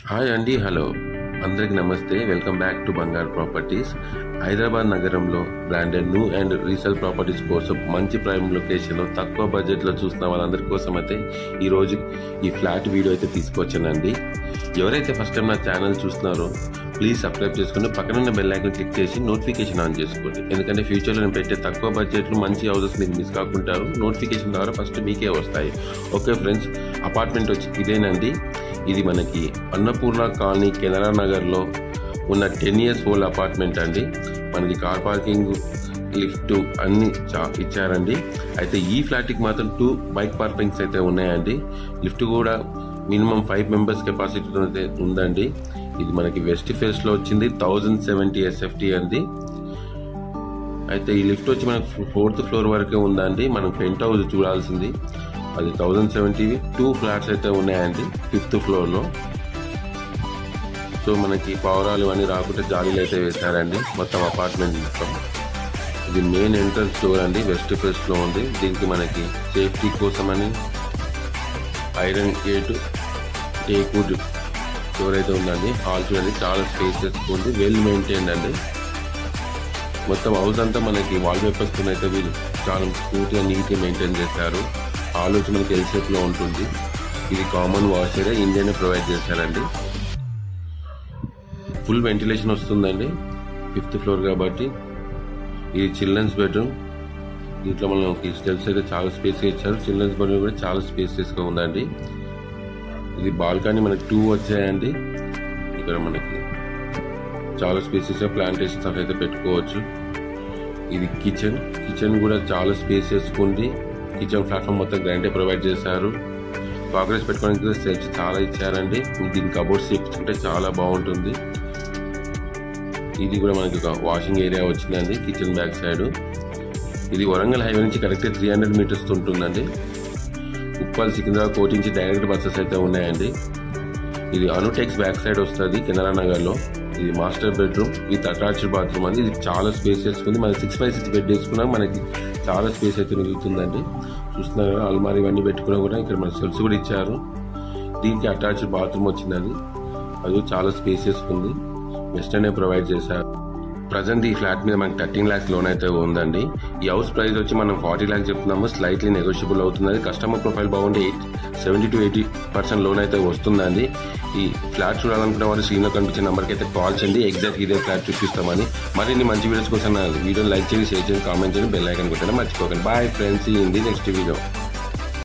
Hi అండి, hello అందరికి నమస్తే. వెల్కమ్ బ్యాక్ టు బంగారు ప్రాపర్టీస్. హైదరాబాద్ నగరంలో branded new and resale properties కోసం మంచి ప్రైమ్ లొకేషన్లో తక్కువ బడ్జెట్లో చూస్తున్న వాళ్ళందరి కోసం అయితే ఈరోజు ఈ ఫ్లాట్ వీడియో అయితే తీసుకొచ్చానండి. ఎవరైతే ఫస్ట్ టైం నా ఛానల్ చూస్తున్నారో ప్లీజ్ సబ్స్క్రైబ్ చేసుకుని పక్కనున్న బెల్ ఐకాన్ క్లిక్ చేసి నోటిఫికేషన్ ఆన్ చేసుకోండి. ఎందుకంటే ఫ్యూచర్లో నేను పెట్టే తక్కువ బడ్జెట్లో మంచి హౌసెస్ మీరు మిస్ కాకుంటారు. నోటిఫికేషన్ ద్వారా ఫస్ట్ మీకే వస్తాయి. ఓకే ఫ్రెండ్స్, అపార్ట్మెంట్ వచ్చి ఇదేనండి. ఇది మనకి అన్నపూర్ణ కాలనీ కెనరా నగర్లో ఉన్న 10 years ఓల్డ్ అపార్ట్మెంట్ అండి. మనకి కార్ పార్కింగ్, లిఫ్ట్ అన్ని ఇచ్చారండి. అయితే ఈ ఫ్లాట్కి మాత్రం 2 బైక్ పార్కింగ్స్ అయితే ఉన్నాయండి. లిఫ్ట్ కూడా మినిమం 5 members కెపాసిటీ అయితే ఉందండి. ఇది మనకి వెస్ట్ ఫేస్లో వచ్చింది 1070 SFT అండి. అయితే ఈ లిఫ్ట్ వచ్చి మనకి 4th floor వరకే ఉందండి. మనం పెంట్ హౌస్ చూడాల్సింది. అది 1070 2 ఫ్లాట్స్ అయితే ఉన్నాయండి 5th floorలో. సో మనకి పౌరాలు ఇవన్నీ రాకుండా జాలీలు అయితే వేశారండి మొత్తం అపార్ట్మెంట్ మొత్తం. ఇది మెయిన్ ఎంట్రన్స్ డోర్ అండి, వెస్ట్ ఫేస్లో ఉంది. దీనికి మనకి సేఫ్టీ కోసమని ఐరన్ గేటు, టేక్వుడ్ డోర్ అయితే ఉందండి. హాల్ చూడండి, చాలా స్పేసెస్ ఉంది, వెల్ మెయింటైన్డ్ అండి. మొత్తం హౌస్ అంతా మనకి వాల్ పేపర్స్ అయితే వీళ్ళు చాలా పూర్తిగా నీట్గా మెయింటైన్ చేశారు. హాల్ వచ్చి మనకి ఎల్ షేప్లో ఉంటుంది. ఇది కామన్ వాష్ ఏరియా ఇండియానే ప్రొవైడ్ చేశారండి. ఫుల్ వెంటిలేషన్ వస్తుందండి 5th floor కాబట్టి. ఇది చిల్డ్రన్స్ బెడ్రూమ్. దీంట్లో మనకి స్టెప్స్ అయితే చాలా స్పేస్గా ఇచ్చారు. చిల్డ్రన్స్ బెడ్రూమ్ కూడా చాలా స్పేసెస్గా ఉందండి. ఇది బాల్కనీ మనకి 2 వచ్చాయండి. ఇక్కడ మనకి చాలా స్పేసెస్గా ప్లాంటేషన్స్ అయితే పెట్టుకోవచ్చు. ఇది కిచెన్ కూడా చాలా స్పేసెస్ ఉంది. కిచెన్ ప్లాట్ఫామ్ మొత్తం గ్రాంటే ప్రొవైడ్ చేశారు. ప్రోగ్రెస్ పెట్టుకోవడానికి సెల్ఫ్స్ చాలా ఇచ్చారండి. దీని కబోర్డ్స్ చేయించుకుంటే చాలా బాగుంటుంది. ఇది కూడా మనకి ఒక వాషింగ్ ఏరియా వచ్చిందండి కిచెన్ బ్యాక్ సైడ్. ఇది వరంగల్ హైవే నుంచి కరెక్ట్గా 300 meters ఉంటుందండి. ఉప్పల్, సికింద్రాబాద్, కోటి నుంచి డైరెక్ట్ బస్సెస్ అయితే ఉన్నాయండి. ఇది అనుటెక్స్ బ్యాక్ సైడ్ వస్తుంది కెనరా నగర్లో. ఇది master bedroom with attached bathroom అండి. ఇది చాలా స్పేసెస్ ఉంది. మనకి 6x6 బెడ్ వేసుకున్నా మనకి చాలా స్పేస్ అయితే మిగులుతుందండి. చూస్తున్నారు కదా, అల్మారీ ఇవన్నీ పెట్టుకున్నా కూడా ఇక్కడ మనకి సెల్ఫ్స్ కూడా ఇచ్చారు. దీనికి అటాచ్డ్ బాత్రూమ్ వచ్చిందండి. అది చాలా స్పేసెస్ ఉంది. వెస్టర్నే ప్రొవైడ్ చేశారు. ప్రజెంట్ ఈ ఫ్లాట్ మీద మనకి 13 lakhs లోన్ అయితే ఉందండి. ఈ హౌస్ ప్రైస్ వచ్చి మనం 40 lakhs చెప్తున్నాము. స్లైట్లీ నెగోషియబుల్ అవుతుంది. కస్టమర్ ప్రొఫైల్ బాగుంటే 70 to 80% లోన్ అయితే వస్తుందండి. ఈ ఫ్లాట్ చూడాలనుకున్న వాళ్ళు స్క్రీన్లో కనిపించే నెంబర్కి అయితే కాల్ చేయండి. ఎగ్జాక్ట్ ఇదే ఫ్లాట్ చూపిస్తామని. మరిన్ని మంచి వీడియోస్ కోసం వీడియోని లైక్ చేయండి, షేర్ చేయండి, కామెంట్ చేయండి, బెల్ ఐకాన్ కొట్టండి మర్చిపోకండి. Bye friends, in the next video.